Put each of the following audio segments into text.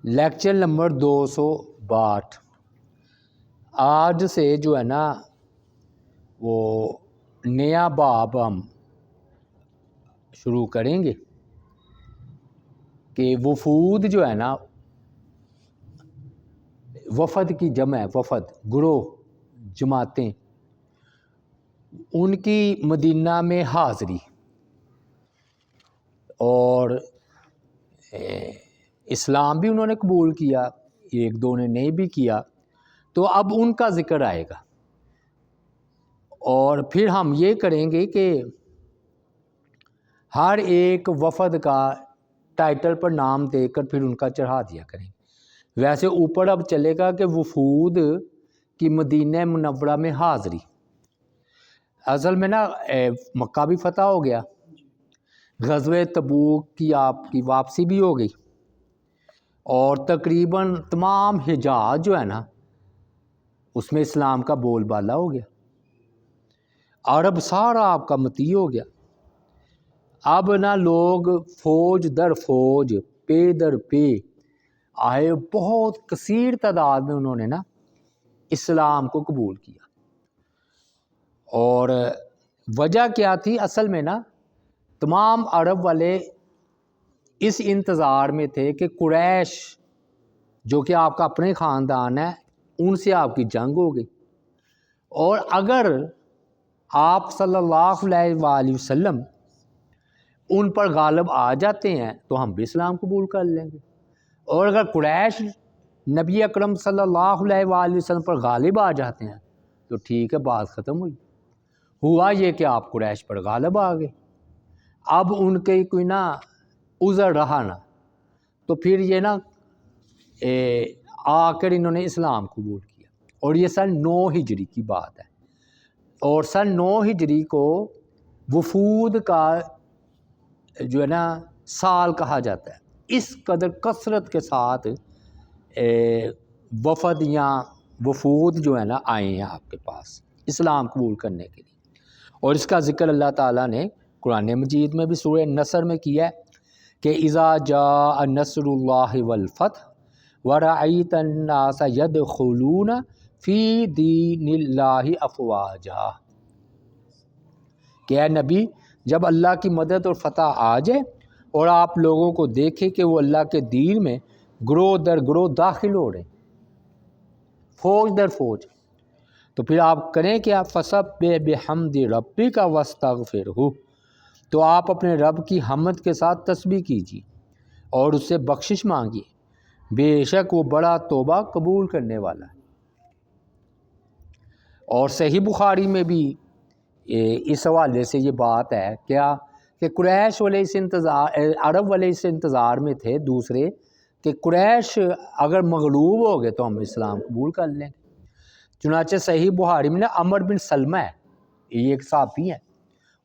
Lecture number 262۔ آج سے جو ہے نا وہ نیا باب ہم شروع کریں گے کہ وفود جو ہے نا، وفد کی جمع ہے، وفد گروہ، جماعتیں، ان کی مدینہ میں حاضری، اور اسلام بھی انہوں نے قبول کیا، ایک دو نے نہیں بھی کیا، تو اب ان کا ذکر آئے گا۔ اور پھر ہم یہ کریں گے کہ ہر ایک وفد کا ٹائٹل پر نام دے کر پھر ان کا چڑھا دیا کریں گے۔ ویسے اوپر اب چلے گا کہ وفود کی مدینہ منورہ میں حاضری۔ اصل میں نا مکہ بھی فتح ہو گیا، غزوہ تبوک کی آپ کی واپسی بھی ہو گئی، اور تقریباً تمام حجاز جو ہے نا اس میں اسلام کا بول بالا ہو گیا، عرب سارا آپ کا مطیع ہو گیا۔ اب نا لوگ فوج در فوج، پے در پے آئے، بہت کثیر تعداد میں انہوں نے نا اسلام کو قبول کیا۔ اور وجہ کیا تھی؟ اصل میں نا تمام عرب والے اس انتظار میں تھے کہ قریش جو کہ آپ کا اپنے خاندان ہے، ان سے آپ کی جنگ ہو گئی، اور اگر آپ صلی اللہ علیہ وآلہ وسلم ان پر غالب آ جاتے ہیں تو ہم بھی اسلام قبول کر لیں گے، اور اگر قریش نبی اکرم صلی اللہ علیہ وآلہ وسلم پر غالب آ جاتے ہیں تو ٹھیک ہے، بات ختم ہوئی۔ ہوا یہ کہ آپ قریش پر غالب آ گئے، اب ان کے کوئی نا عذر رہا نا، تو پھر یہ نا آ کر انہوں نے اسلام قبول کیا، اور یہ سن 9 ہجری کی بات ہے، اور سن 9 ہجری کو وفود کا جو ہے نا سال کہا جاتا ہے۔ اس قدر کثرت کے ساتھ وفد یا وفود جو ہے نا آئے ہیں آپ کے پاس اسلام قبول کرنے کے لیے، اور اس کا ذکر اللہ تعالیٰ نے قرآن مجید میں بھی سورہ نصر میں کیا ہے کہ اذا جاء نصر اللہ والفتح ورأیت الناس یدخلون فی دین اللہ افواجا، کہ اے نبی جب اللہ کی مدد اور فتح آ جائے اور آپ لوگوں کو دیکھیں کہ وہ اللہ کے دین میں گروہ در گروہ داخل ہو رہے ہیں، فوج در فوج، تو پھر آپ کریں کیا؟ فسبح بحمد ربک واستغفرہ، تو آپ اپنے رب کی حمد کے ساتھ تسبیح کیجیے اور اس سے بخشش مانگیے، بے شک وہ بڑا توبہ قبول کرنے والا ہے۔ اور صحیح بخاری میں بھی اس حوالے سے یہ بات ہے کیا کہ قریش والے اس عرب والے اس انتظار میں تھے دوسرے کہ قریش اگر مغلوب ہو گئے تو ہم اسلام قبول کر لیں گے۔ چنانچہ صحیح بخاری میں نا عمر بن سلمہ ہے، یہ ایک صحابی ہیں،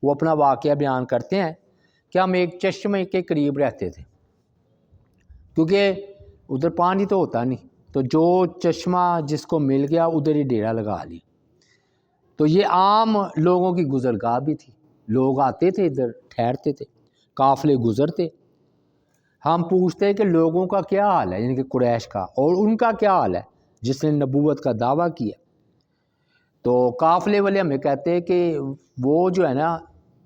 وہ اپنا واقعہ بیان کرتے ہیں کہ ہم ایک چشمے کے قریب رہتے تھے، کیونکہ ادھر پانی تو ہوتا نہیں، تو جو چشمہ جس کو مل گیا ادھر ہی ڈیرا لگا لی۔ تو یہ عام لوگوں کی گزرگاہ بھی تھی، لوگ آتے تھے ادھر ٹھہرتے تھے، قافلے گزرتے۔ ہم پوچھتے کہ لوگوں کا کیا حال ہے، یعنی کہ قریش کا، اور ان کا کیا حال ہے جس نے نبوت کا دعویٰ کیا؟ تو قافلے والے ہمیں کہتے ہیں کہ وہ جو ہے نا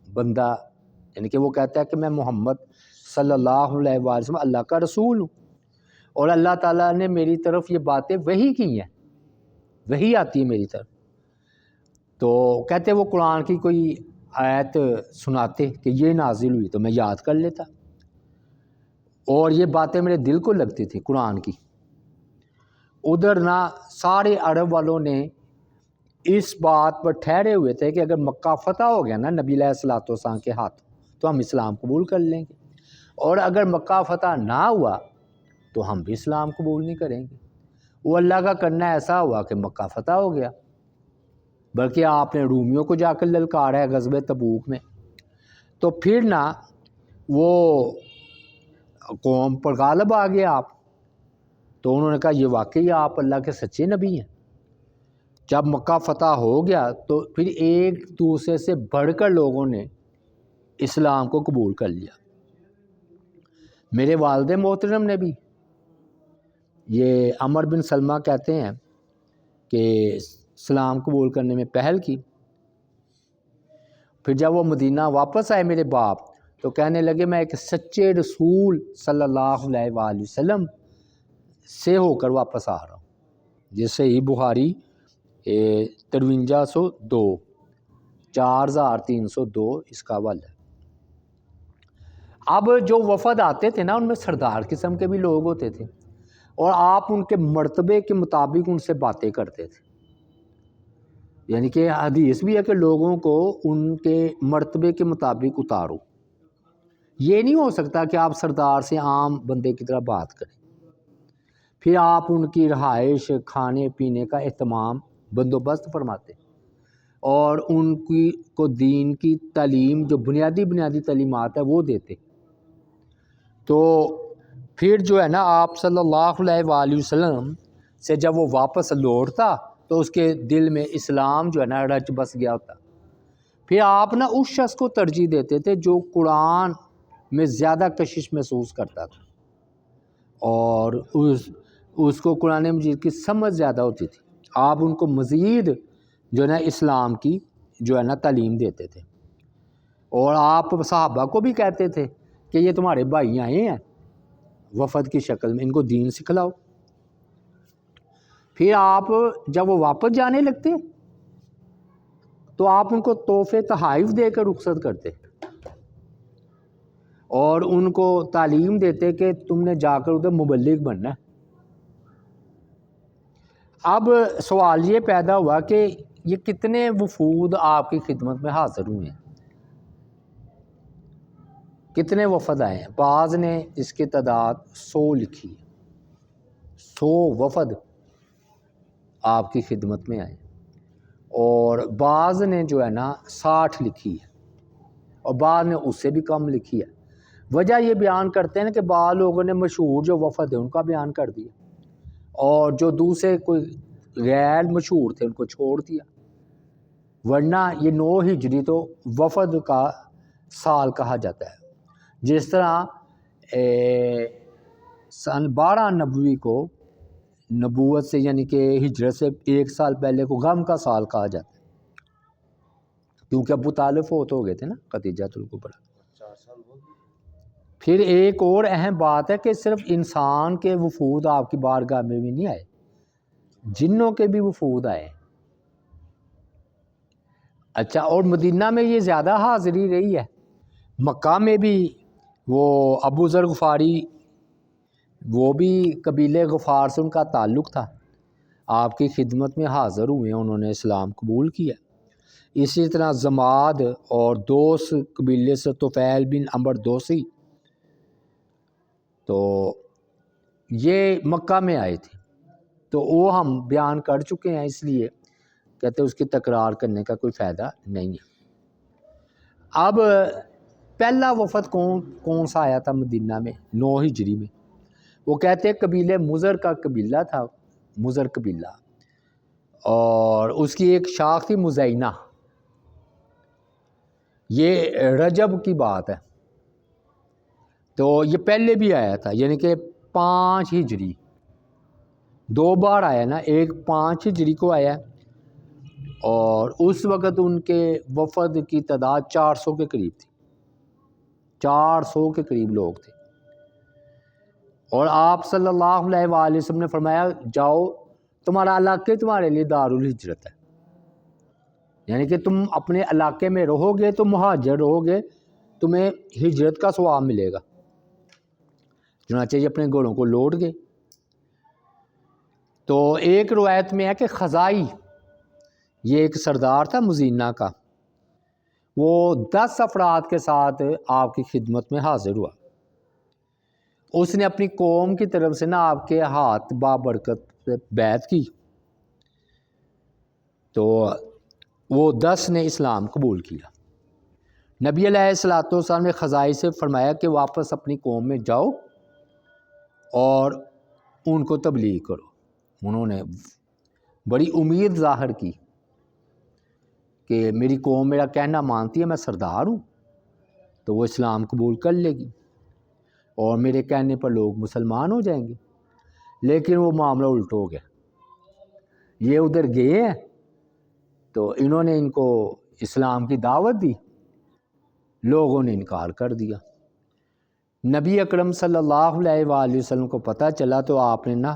بندہ، یعنی کہ وہ کہتا ہے کہ میں محمد صلی اللہ علیہ وسلم اللہ کا رسول ہوں، اور اللہ تعالیٰ نے میری طرف یہ باتیں وحی کی ہیں، وحی آتی ہے میری طرف، تو کہتے وہ قرآن کی کوئی آیت سناتے کہ یہ نازل ہوئی تو میں یاد کر لیتا، اور یہ باتیں میرے دل کو لگتی تھی قرآن کی۔ ادھر نہ سارے عرب والوں نے اس بات پر ٹھہرے ہوئے تھے کہ اگر مکہ فتح ہو گیا نا نبی علیہ الصلوۃ والسلام کے ہاتھ تو ہم اسلام قبول کر لیں گے، اور اگر مکہ فتح نہ ہوا تو ہم بھی اسلام قبول نہیں کریں گے۔ وہ اللہ کا کرنا ایسا ہوا کہ مکہ فتح ہو گیا، بلکہ آپ نے رومیوں کو جا کر للکارا ہے غزوہ تبوک میں، تو پھر نہ وہ قوم پر غالب آ گیا آپ، تو انہوں نے کہا یہ واقعی آپ اللہ کے سچے نبی ہیں۔ جب مکہ فتح ہو گیا تو پھر ایک دوسرے سے بڑھ کر لوگوں نے اسلام کو قبول کر لیا۔ میرے والد محترم نے بھی یہ عمر بن سلمہ کہتے ہیں کہ اسلام قبول کرنے میں پہل کی. پھر جب وہ مدینہ واپس آئے میرے باپ تو کہنے لگے میں ایک سچے رسول صلی اللہ علیہ وآلہ وسلم سے ہو کر واپس آ رہا ہوں. جس سے ہی بخاری 5302 4302 اس کا حوالہ ہے. اب جو وفد آتے تھے نا ان میں سردار قسم کے بھی لوگ ہوتے تھے اور آپ ان کے مرتبے کے مطابق ان سے باتیں کرتے تھے. یعنی کہ حدیث بھی ہے کہ لوگوں کو ان کے مرتبے کے مطابق اتارو. یہ نہیں ہو سکتا کہ آپ سردار سے عام بندے کی طرح بات کریں. پھر آپ ان کی رہائش کھانے پینے کا اہتمام بندوبست فرماتے اور ان کی کو دین کی تعلیم جو بنیادی تعلیمات ہے وہ دیتے. تو پھر جو ہے نا آپ صلی اللہ علیہ وآلہ وسلم سے جب وہ واپس لوٹتا تو اس کے دل میں اسلام جو ہے نا رچ بس گیا ہوتا. پھر آپ نا اس شخص کو ترجیح دیتے تھے جو قرآن میں زیادہ کشش محسوس کرتا تھا اور اس کو قرآن مجید کی سمجھ زیادہ ہوتی تھی. آپ ان کو مزید جو ہے نا اسلام کی جو ہے نا تعلیم دیتے تھے اور آپ صحابہ کو بھی کہتے تھے کہ یہ تمہارے بھائی آئے ہیں وفد کی شکل میں، ان کو دین سکھلاؤ. پھر آپ جب وہ واپس جانے لگتے تو آپ ان کو تحفے تحائف دے کر رخصت کرتے اور ان کو تعلیم دیتے کہ تم نے جا کر ادھر مبلغ بننا ہے. اب سوال یہ پیدا ہوا کہ یہ کتنے وفود آپ کی خدمت میں حاضر ہوئے ہیں، کتنے وفد آئے ہیں؟ بعض نے اس کی تعداد 100 لکھی ہے. 100 وفد آپ کی خدمت میں آئے اور بعض نے جو ہے نا 60 لکھی ہے اور بعض نے اس سے بھی کم لکھی ہے. وجہ یہ بیان کرتے ہیں کہ بعض لوگوں نے مشہور جو وفد ہے ان کا بیان کر دیا اور جو دوسرے کوئی غیر مشہور تھے ان کو چھوڑ دیا. ورنہ یہ 9 ہجری تو وفد کا سال کہا جاتا ہے. جس طرح سن 12 نبوی کو نبوت سے یعنی کہ ہجرت سے 1 سال پہلے کو غم کا سال کہا جاتا ہے کیونکہ ابو طالب فوت ہو گئے تھے نا، خدیجۃ الکبریٰ. پھر ایک اور اہم بات ہے کہ صرف انسان کے وفود آپ کی بارگاہ میں بھی نہیں آئے، جنوں کے بھی وفود آئے. اچھا، اور مدینہ میں یہ زیادہ حاضری رہی ہے. مکہ میں بھی وہ ابو ذر غفاری وہ بھی قبیلے غفار سے ان کا تعلق تھا، آپ کی خدمت میں حاضر ہوئے، انہوں نے اسلام قبول کیا. اسی طرح زماد اور دوس قبیلے سے طفیل بن عمر دوسی تو یہ مکہ میں آئے تھے. تو وہ ہم بیان کر چکے ہیں، اس لیے کہتے ہیں اس کی تکرار کرنے کا کوئی فائدہ نہیں ہے. اب پہلا وفد کون سا آیا تھا مدینہ میں 9 ہجری میں؟ وہ کہتے ہیں قبیلے مزر کا قبیلہ تھا، مزر قبیلہ، اور اس کی ایک شاخ تھی مزینہ. یہ رجب کی بات ہے تو یہ پہلے بھی آیا تھا، یعنی کہ 5 ہجری 2 بار آیا نا. ایک 5 ہجری کو آیا اور اس وقت ان کے وفد کی تعداد 400 کے قریب تھی، 400 کے قریب لوگ تھے. اور آپ صلی اللہ علیہ وآلہ وسلم نے فرمایا جاؤ، تمہارا علاقے تمہارے لیے دار الہجرت ہے، یعنی کہ تم اپنے علاقے میں رہو گے تو مہاجر رہو گے، تمہیں ہجرت کا ثواب ملے گا. چنانچہ یہ اپنے گھوڑوں کو لوٹ گئے. تو ایک روایت میں ہے کہ خزائی یہ ایک سردار تھا مزینہ کا، وہ 10 افراد کے ساتھ آپ کی خدمت میں حاضر ہوا. اس نے اپنی قوم کی طرف سے نا آپ کے ہاتھ بابرکت بیعت کی تو وہ 10 نے اسلام قبول کیا. نبی علیہ الصلوۃ والسلام نے خزائی سے فرمایا کہ واپس اپنی قوم میں جاؤ اور ان کو تبلیغ کرو. انہوں نے بڑی امید ظاہر کی کہ میری قوم میرا کہنا مانتی ہے، میں سردار ہوں تو وہ اسلام قبول کر لے گی اور میرے کہنے پر لوگ مسلمان ہو جائیں گے. لیکن وہ معاملہ الٹ ہو گیا، یہ ادھر گئے ہیں تو انہوں نے ان کو اسلام کی دعوت دی، لوگوں نے انکار کر دیا۔ نبی اکرم صلی اللہ علیہ وآلہ وسلم کو پتہ چلا تو آپ نے نا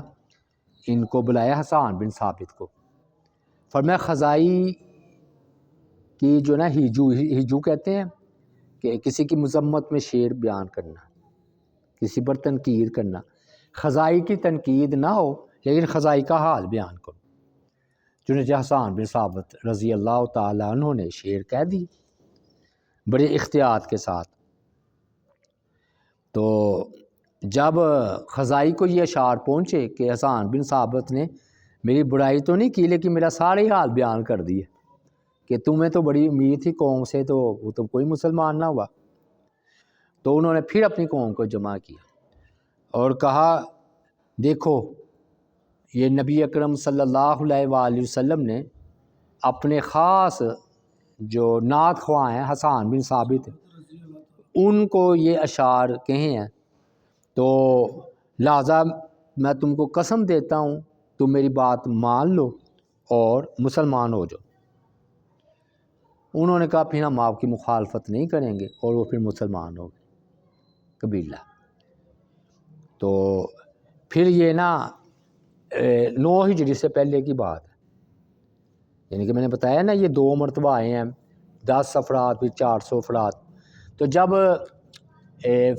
ان کو بلایا، حسان بن ثابت کو، فرمایا خزائی کی جو نا ہجو کہتے ہیں کہ کسی کی مذمت میں شعر بیان کرنا، کسی پر تنقید کرنا، خزائی کی تنقید نہ ہو لیکن خزائی کا حال بیان کرو۔ چنانچہ حسان بن ثابت رضی اللہ تعالیٰ عنہ نے شعر کہہ دی بڑے اختیار کے ساتھ۔ تو جب خزائی کو یہ اشعار پہنچے کہ حسان بن ثابت نے میری برائی تو نہیں کی لیکن میرا سارے حال بیان کر دیے کہ تمہیں تو بڑی امید تھی قوم سے تو وہ تم کوئی مسلمان نہ ہوا، تو انہوں نے پھر اپنی قوم کو جمع کیا اور کہا دیکھو یہ نبی اکرم صلی اللہ علیہ وآلہ وسلم نے اپنے خاص جو نعت خواہ ہیں حسان بن ثابت ان کو یہ اشعار کہے ہیں، تو لہٰذا میں تم کو قسم دیتا ہوں تم میری بات مان لو اور مسلمان ہو جاؤ۔ انہوں نے کہا پھر ہم آپ کی مخالفت نہیں کریں گے، اور وہ پھر مسلمان ہو گئے قبیلہ۔ تو پھر یہ نا 9 ہجری سے پہلے کی بات ہے، یعنی کہ میں نے بتایا نا یہ 2 مرتبہ آئے ہیں، 10 افراد پھر 400 افراد۔ تو جب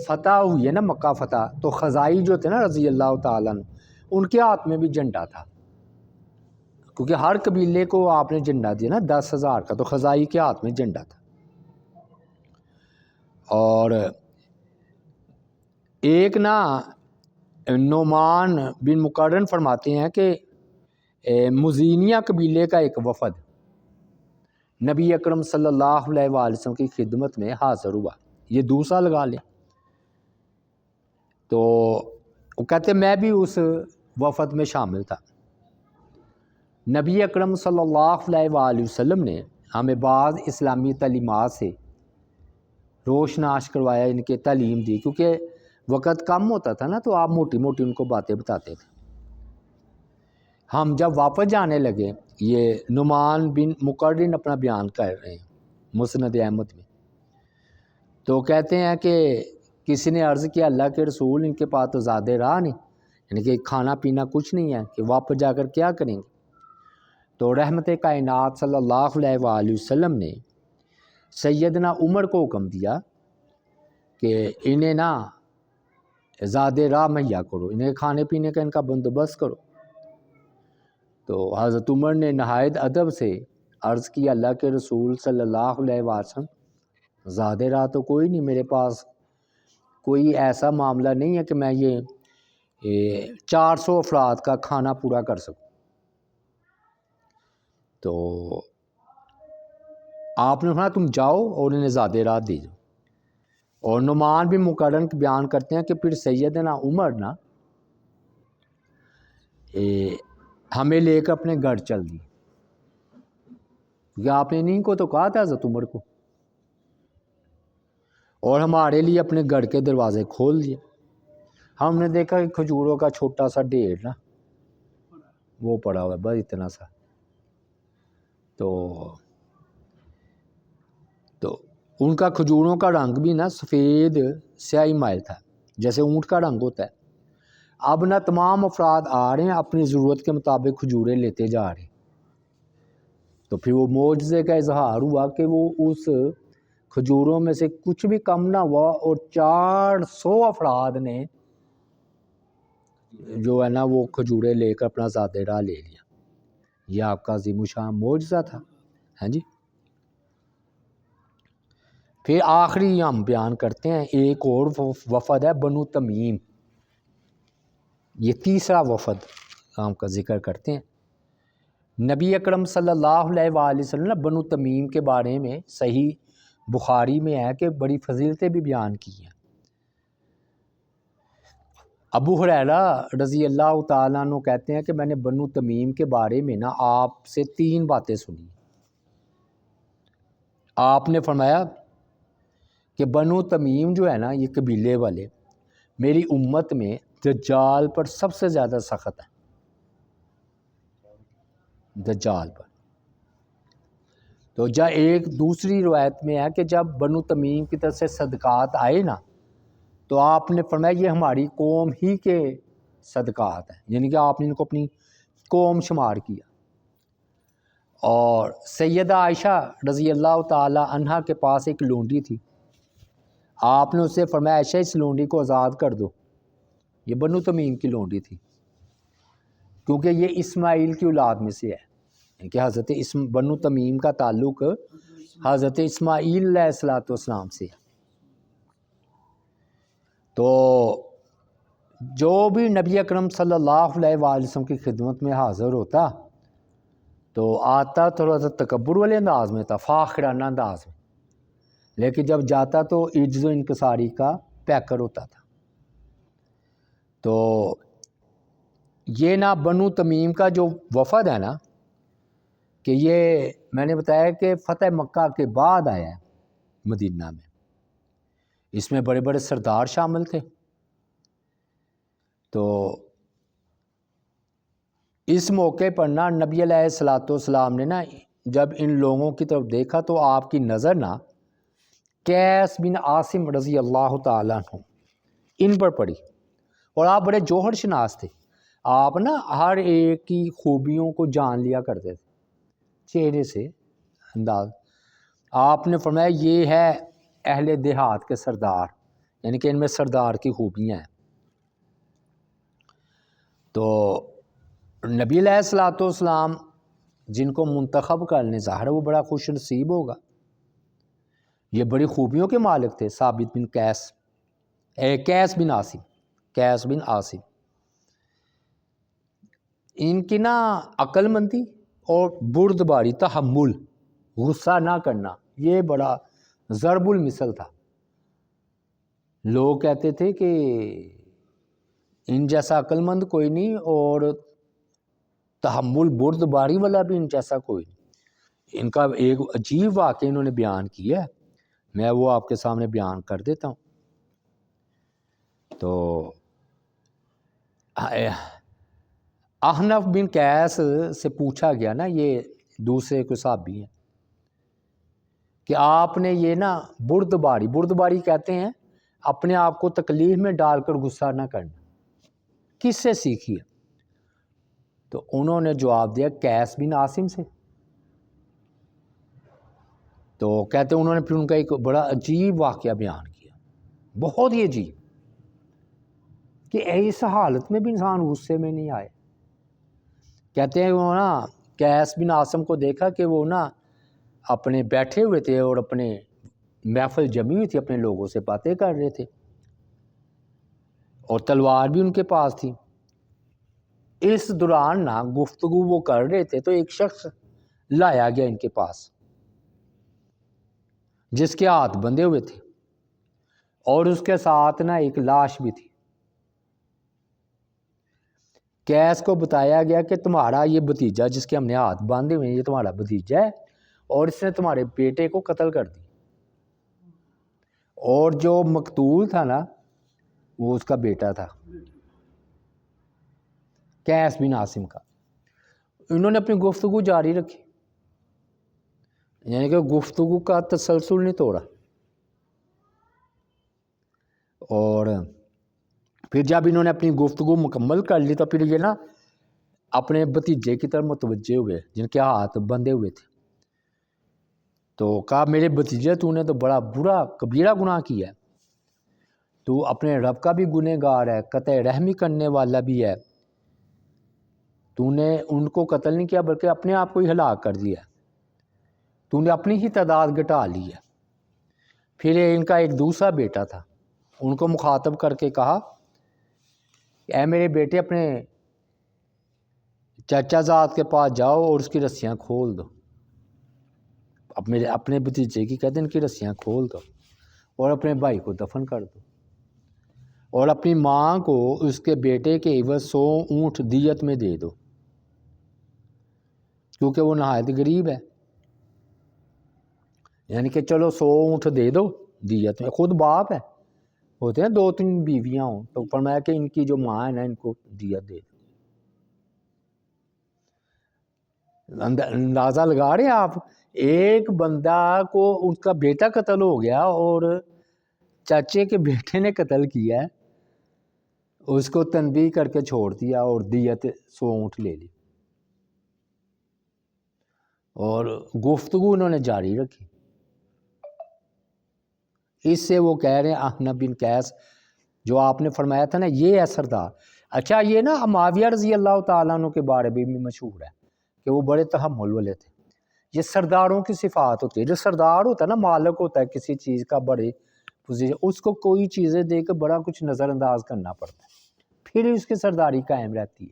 فتح ہوئی ہے نا مکہ فتح، تو خزائی جو تھے نا رضی اللہ تعالیٰ عنہ ان کے ہاتھ میں بھی جھنڈا تھا، کیونکہ ہر قبیلے کو آپ نے جھنڈا دیا نا 10,000 کا، تو خزائی کے ہاتھ میں جھنڈا تھا۔ اور ایک نا نعمان بن مقرن فرماتے ہیں کہ مزینیہ قبیلے کا ایک وفد نبی اکرم صلی اللہ علیہ وآلہ وسلم کی خدمت میں حاضر ہوا، یہ دوسرا لگا لیں، تو وہ کہتے میں بھی اس وفد میں شامل تھا۔ نبی اکرم صلی اللہ علیہ وآلہ وسلم نے ہمیں بعض اسلامی تعلیمات سے روشناس کروایا، ان کے تعلیم دی، کیونکہ وقت کم ہوتا تھا نا تو آپ موٹی موٹی ان کو باتیں بتاتے تھے۔ ہم جب واپس جانے لگے، یہ نعمان بن مقرن اپنا بیان کر رہے ہیں مسند احمد میں، تو کہتے ہیں کہ کسی نے عرض کیا اللہ کے رسول ان کے پاس تو زیادہ راہ نہیں، یعنی کہ کھانا پینا کچھ نہیں ہے کہ واپس جا کر کیا کریں گے؟ تو رحمت کائنات صلی اللہ علیہ وآلہ وسلم نے سیدنا عمر کو حکم دیا کہ انہیں نا زیادہ راہ مہیا کرو، انہیں کھانے پینے کا ان کا بندوبست کرو۔ تو حضرت عمر نے نہایت ادب سے عرض کیا اللہ کے رسول صلی اللہ علیہ وسلم زیادہ راہ تو کوئی نہیں، میرے پاس کوئی ایسا معاملہ نہیں ہے کہ میں یہ 400 افراد کا کھانا پورا کر سکوں۔ تو آپ نے کہا تم جاؤ اور انہیں زیادہ راہ دی جاؤ۔ اور نعمان بھی مقرن بیان کرتے ہیں کہ پھر سیدنا عمر نا ہمیں لے کر اپنے گھر چل دی، کیونکہ آپ نے انہیں کو تو کہا تھا حضرت عمر کو، اور ہمارے لیے اپنے گھر کے دروازے کھول دیے۔ ہم نے دیکھا کہ کھجوروں کا چھوٹا سا ڈھیر نا وہ پڑا ہوا ہے بس اتنا سا، تو ان کا کھجوروں کا رنگ بھی نا سفید سیاہی مائل تھا جیسے اونٹ کا رنگ ہوتا ہے۔ اب نہ تمام افراد آ رہے ہیں اپنی ضرورت کے مطابق کھجوریں لیتے جا رہے ہیں، تو پھر وہ معجزے کا اظہار ہوا کہ وہ اس کھجوروں میں سے کچھ بھی کم نہ ہوا اور 400 افراد نے جو ہے نا وہ کھجوریں لے کر اپنا زیادہ راہ لے لیا۔ یہ آپ کا عظیم الشان معجزہ تھا۔ ہاں جی، پھر آخری ہم بیان کرتے ہیں ایک اور وفد ہے بنو تمیم، یہ تیسرا وفد ہم کا ذکر کرتے ہیں۔ نبی اکرم صلی اللہ علیہ وآلہ وسلم نے بنو تمیم کے بارے میں صحیح بخاری میں ہے کہ بڑی فضیلتیں بھی بیان کی ہیں۔ ابو ہریرہ رضی اللہ تعالیٰ عنہ کہتے ہیں کہ میں نے بنو تمیم کے بارے میں نا آپ سے 3 باتیں سنی۔ آپ نے فرمایا کہ بنو تمیم جو ہے نا یہ قبیلے والے میری امت میں دجال پر سب سے زیادہ سخت ہے، دجال پر۔ تو ایک دوسری روایت میں ہے کہ جب بنو تمیم کی طرف سے صدقات آئے نا، تو آپ نے فرمایا یہ ہماری قوم ہی کے صدقات ہیں، یعنی کہ آپ نے ان کو اپنی قوم شمار کیا۔ اور سیدہ عائشہ رضی اللہ تعالی عنہا کے پاس ایک لونڈی تھی، آپ نے اس سے فرمایا عائشہ اس لونڈی کو آزاد کر دو، یہ بنو تمیم کی لونڈی تھی، کیونکہ یہ اسماعیل کی اولاد میں سے ہے، یعنی کہ حضرت بنو تمیم کا تعلق حضرت اسماعیل علیہ السلام سے ہے۔ تو جو بھی نبی اکرم صلی اللہ علیہ وآلہ وسلم کی خدمت میں حاضر ہوتا تو آتا تھوڑا سا تکبر والے انداز میں تھا، فاخرانہ انداز میں، لیکن جب جاتا تو عجز و انکساری کا پیکر ہوتا تھا۔ تو یہ نا بنو تمیم کا جو وفد ہے نا، کہ یہ میں نے بتایا کہ فتح مکہ کے بعد آیا ہے مدینہ میں، اس میں بڑے بڑے سردار شامل تھے۔ تو اس موقع پر نا نبی علیہ السلام نے نا جب ان لوگوں کی طرف دیکھا تو آپ کی نظر نا قیس بن عاصم رضی اللہ تعالیٰ عنہ ان پر پڑی، اور آپ بڑے جوہر شناس تھے، آپ نا ہر ایک کی خوبیوں کو جان لیا کرتے تھے چہرے سے انداز۔ آپ نے فرمایا یہ ہے اہل دیہات کے سردار، یعنی کہ ان میں سردار کی خوبیاں ہیں۔ تو نبی علیہ السلام جن کو منتخب کرنے ظاہر ہے وہ بڑا خوش نصیب ہوگا، یہ بڑی خوبیوں کے مالک تھے، ثابت بن قیس بن عاصم۔ ان کی نا عقل مندی اور بردباری، تحمل، غصہ نہ کرنا، یہ بڑا ضرب المثل تھا۔ لوگ کہتے تھے کہ ان جیسا عقل مند کوئی نہیں، اور تحمل بردباری والا بھی ان جیسا کوئی نہیں۔ ان کا ایک عجیب واقعہ انہوں نے بیان کیا ہے، میں وہ آپ کے سامنے بیان کر دیتا ہوں۔ تو احنف بن قیس سے پوچھا گیا نا، یہ دوسرے کو صحابی ہیں، کہ آپ نے یہ نا بردباری کہتے ہیں اپنے آپ کو تکلیف میں ڈال کر غصہ نہ کرنا، کس سے سیکھی ہے؟ تو انہوں نے جواب دیا قیس بن عاصم سے۔ تو کہتے ہیں انہوں نے پھر ان کا ایک بڑا عجیب واقعہ بیان کیا، بہت ہی عجیب، کہ اس حالت میں بھی انسان غصے میں نہیں آئے۔ کہتے ہیں وہ نا قیس بن عاصم کو دیکھا کہ وہ نا اپنے بیٹھے ہوئے تھے اور اپنے محفل جمی ہوئی تھی، اپنے لوگوں سے باتیں کر رہے تھے، اور تلوار بھی ان کے پاس تھی۔ اس دوران نا گفتگو وہ کر رہے تھے تو ایک شخص لایا گیا ان کے پاس جس کے ہاتھ بندھے ہوئے تھے، اور اس کے ساتھ نا ایک لاش بھی تھی۔ قیس کو بتایا گیا کہ تمہارا یہ بھتیجا جس کے ہم نے ہاتھ باندھے ہوئے ہیں، یہ تمہارا بھتیجا ہے، اور اس نے تمہارے بیٹے کو قتل کر دی، اور جو مقتول تھا نا وہ اس کا بیٹا تھا، قیس بن عاصم کا۔ انہوں نے اپنی گفتگو جاری رکھی، یعنی کہ گفتگو کا تسلسل نہیں توڑا، اور پھر جب انہوں نے اپنی گفتگو مکمل کر لی تو پھر یہ نا اپنے بھتیجے کی طرف متوجہ ہوئے جن کے ہاتھ بندھے ہوئے تھے۔ تو کہا میرے بھتیجے تو نے تو بڑا برا کبیرہ گناہ کیا ہے، تو اپنے رب کا بھی گنہگار ہے، قطع رحمی کرنے والا بھی ہے، تو نے ان کو قتل نہیں کیا بلکہ اپنے آپ کو ہی ہلاک کر دیا، تو نے اپنی ہی تعداد گھٹا لی ہے۔ پھر ان کا ایک دوسرا بیٹا تھا، ان کو مخاطب کر کے کہا اے میرے بیٹے اپنے چچا زاد کے پاس جاؤ اور اس کی رسیاں کھول دو، اپنے بھتیجے کی کہتے ہیں ان کی رسیاں کھول دو، اور اپنے بھائی کو دفن کر دو، اور اپنی ماں کو اس کے بیٹے کے عوض 100 اونٹ دیت میں دے دو، کیونکہ وہ نہایت غریب ہے، یعنی کہ چلو 100 اونٹ دے دو دیت میں، خود باپ ہے ہوتے ہیں 2-3 بیویاں ہوں تو فرمایا کہ ان کی جو ماں ہے نا ان کو دیت دے دو۔ اندازہ لگا رہے ہیں آپ، ایک بندہ کو ان کا بیٹا قتل ہو گیا اور چاچے کے بیٹے نے قتل کیا ہے، اس کو تنبیہ کر کے چھوڑ دیا اور دیت 100 اونٹ لے لی اور گفتگو انہوں نے جاری رکھی۔ اس سے وہ کہہ رہے ہیں احنف بن قیس جو آپ نے فرمایا تھا نا یہ ہے سردار۔ اچھا یہ نا معاویہ رضی اللہ تعالیٰ عنہ کے بارے میں بھی مشہور ہے کہ وہ بڑے تحمل والے تھے۔ یہ سرداروں کی صفات ہوتی ہے، جو سردار ہوتا ہے نا مالک ہوتا ہے کسی چیز کا بڑے پوزیشن، اس کو کوئی چیزیں دے کے بڑا کچھ نظر انداز کرنا پڑتا ہے، پھر اس کی سرداری قائم رہتی ہے۔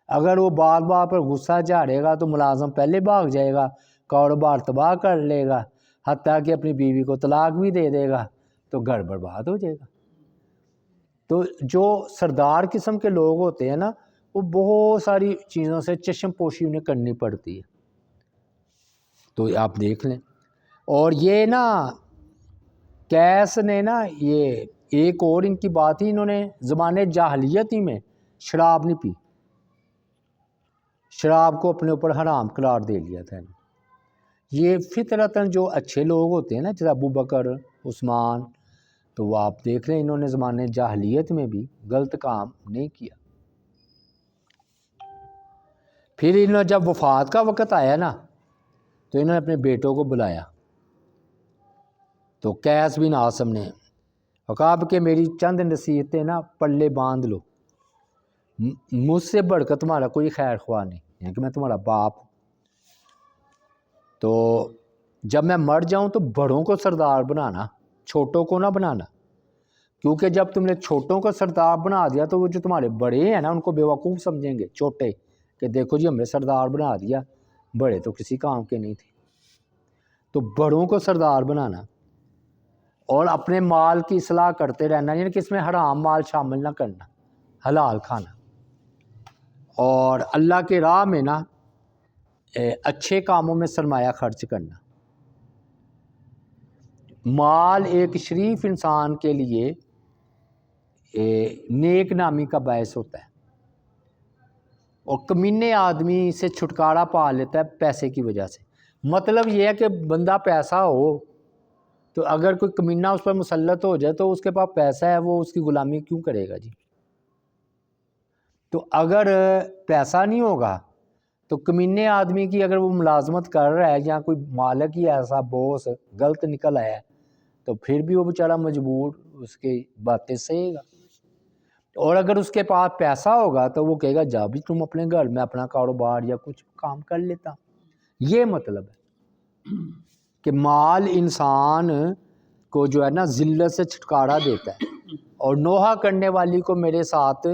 اگر وہ بار بار پر غصہ جھاڑے گا تو ملازم پہلے بھاگ جائے گا، کاروبار تباہ کر لے گا، حتیٰ کہ اپنی بیوی کو طلاق بھی دے دے گا تو گھر برباد ہو جائے گا۔ تو جو سردار قسم کے لوگ ہوتے ہیں نا وہ بہت ساری چیزوں سے چشم پوشی انہیں کرنی پڑتی ہے، تو آپ دیکھ لیں۔ اور یہ نا قیس نے نا یہ ایک اور ان کی بات ہی، انہوں نے زمانے جاہلیت ہی میں شراب نہیں پی، شراب کو اپنے اوپر حرام قرار دے لیا تھا۔ یہ فطرتاً جو اچھے لوگ ہوتے ہیں نا جیسے ابو بکر، عثمان، تو وہ آپ دیکھ رہے ہیں انہوں نے زمانے جاہلیت میں بھی غلط کام نہیں کیا۔ پھر انہوں نے جب وفات کا وقت آیا نا تو انہوں نے اپنے بیٹوں کو بلایا، تو قیس بن عاصم نے کہا کہ میری چند نصیحتیں نا پلے باندھ لو، مجھ سے بڑھ کر تمہارا کوئی خیر خواہ نہیں، یعنی کہ میں تمہارا باپ ہوں، تو جب میں مر جاؤں تو بڑوں کو سردار بنانا، چھوٹوں کو نہ بنانا، کیونکہ جب تم نے چھوٹوں کو سردار بنا دیا تو وہ جو تمہارے بڑے ہیں نا ان کو بیوقوف سمجھیں گے چھوٹے، کہ دیکھو جی ہمیں سردار بنا دیا، بڑے تو کسی کام کے نہیں تھے۔ تو بڑوں کو سردار بنانا اور اپنے مال کی اصلاح کرتے رہنا، یعنی کہ اس میں حرام مال شامل نہ کرنا، حلال کھانا، اور اللہ کے راہ میں نا اچھے کاموں میں سرمایہ خرچ کرنا۔ مال ایک شریف انسان کے لیے نیک نامی کا باعث ہوتا ہے، اور کمینے آدمی سے چھٹکارا پا لیتا ہے پیسے کی وجہ سے۔ مطلب یہ ہے کہ بندہ پیسہ ہو تو اگر کوئی کمینہ اس پر مسلط ہو جائے تو اس کے پاس پیسہ ہے، وہ اس کی غلامی کیوں کرے گا جی؟ تو اگر پیسہ نہیں ہوگا تو کمینے آدمی کی اگر وہ ملازمت کر رہا ہے یا کوئی مالک ہی ایسا باس غلط نکل آیا ہے تو پھر بھی وہ بیچارہ مجبور اس کی باتیں سہے گا۔ اور اگر اس کے پاس پیسہ ہوگا تو وہ کہے گا جا بھی تم اپنے گھر میں اپنا کاروبار یا کچھ کام کر لیتا۔ یہ مطلب ہے کہ مال انسان کو جو ہے نا ذلت سے چھٹکارا دیتا ہے، اور نوحہ کرنے والی کو میرے ساتھ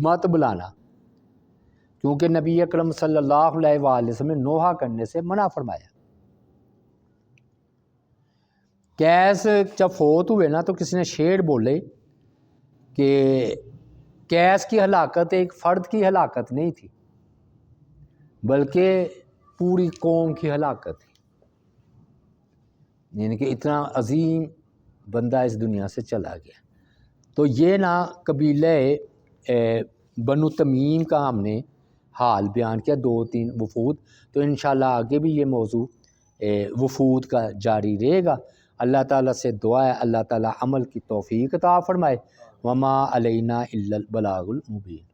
مت بلانا، کیونکہ نبی اکرم صلی اللہ علیہ وآلہ وسلم نے نوحہ کرنے سے منع فرمایا۔ قیس جب فوت ہوئے نا تو کسی نے شعر بولے کہ قیس کی ہلاکت ایک فرد کی ہلاکت نہیں تھی بلکہ پوری قوم کی ہلاکت تھی، یعنی کہ اتنا عظیم بندہ اس دنیا سے چلا گیا۔ تو یہ نا قبیلہ بنو تمیم کا ہم نے حال بیان کیا، 2-3 وفود، تو انشاءاللہ آگے بھی یہ موضوع وفود کا جاری رہے گا۔ اللہ تعالیٰ سے دعا ہے اللہ تعالیٰ عمل کی توفیق عطا فرمائے۔ وما علینا الا البلاغ المبین۔